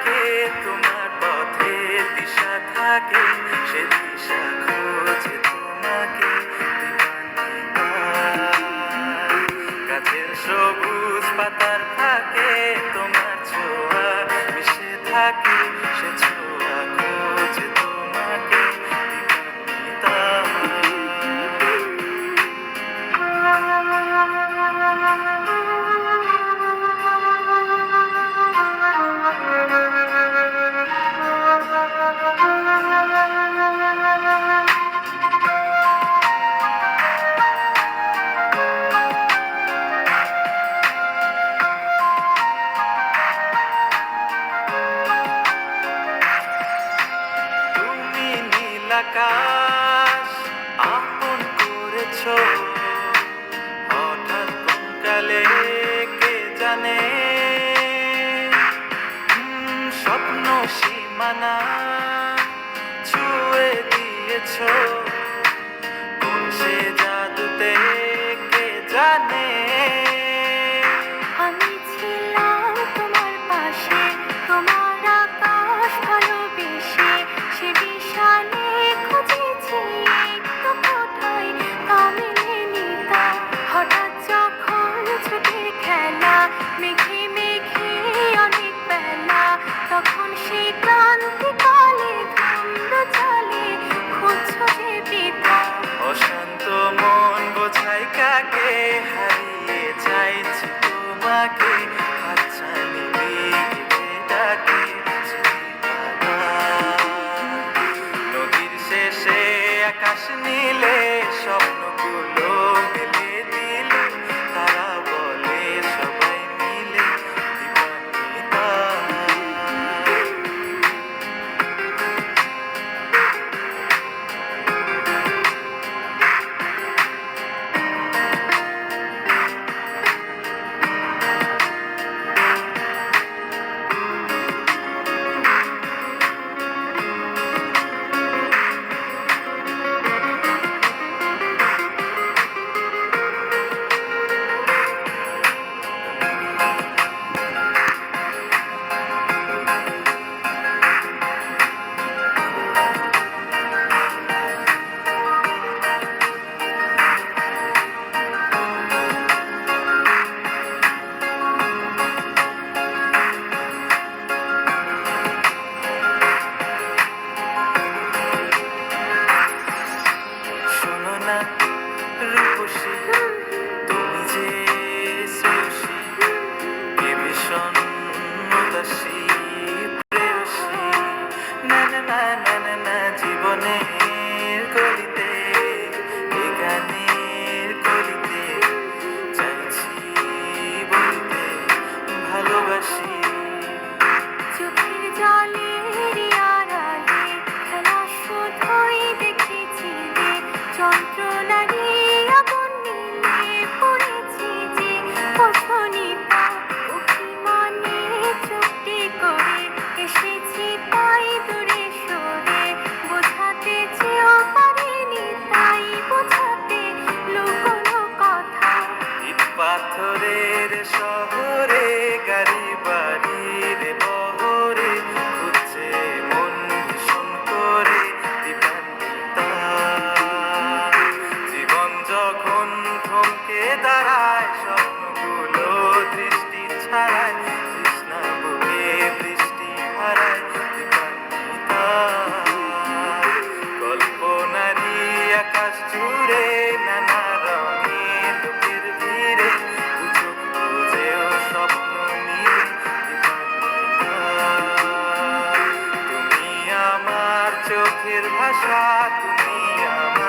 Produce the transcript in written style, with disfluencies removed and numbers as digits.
থাকে তোমার পথে দিশা থাকে, সে দিশা খোঁজে তোমাকে দিবানিতা। গাছের সবুজ পাতার থাকে তোমার ছোঁয়া মিশে থাকে, সে ছোঁয়া খোঁজে তোমাকে দিবানিতা। তুমি নীল আকাশ আপন করেছো, হঠাৎ কোন কালে কে জানে। স্বপ্ন সীমানা ছুঁয়ে দিয়েছো, কোন সে জাদুতে কে জানে। আমি ছিলাম তোমার পাশে, তোমার আকাশ ভালোবেসে, সে বিশালে খুঁজেছি একটু কোথায় তা মেলেনি তা। হঠাৎ যখন ছুটির খেলা, মেঘে মেঘে অনেক বেলা, তখন সে ক্রান্তিকালে ধুম্র চলে খুঁজছো যে পিতা। অশান্ত মন বোঝাই কাকে, হারিয়ে চাইছি তোমাকে, হাতছানি দিয়ে ডাকে চিঠিখানা। নদীর শেষে আকাশ নীলে স্বপ্নগুলো মেলে দিলে, তারা বলে সবাই মিলে দিবানিতা। শোনো না রূপসী, তুমি যে শ্রেয়সী, কে ভীষণ উদাসী প্রেয়সী। না না না না না না, জীবনের গলিতে এ গানের কলিতে চাইছি বলতে ভালোবাসি। চোখের জলের আড়ালে খেলা শুধুই দেখেছি যে, যন্ত্রণারই আগুন নিলে পড়েছি যে। বসনিতা অভিমানে চুপটি করে এসেছি তাই দূরে সরে, বোঝাতে চেয়েও পারিনি তাই বোঝাতে লুকোনো কথা। ইট পাথরের শহরে গাড়ি বাড়ির বহরে, খুঁজছে মন ভীষণ করে দিবানিতা। জীবন যখন থমকে দাঁড়ায়, স্বপ্নগুলো দৃষ্টি ছাড়ায়, তৃষ্ণা বুকে বৃষ্টি হারায় দিবানিতা। কল্পনারি আকাশ জুড়ে নানা রঙে লোকের ভিড়ে, বুঝো বুঝেও স্বপ্ন মিলে দিবানিতা। তুমি আমার চোখের ভাষা, তুমি আমার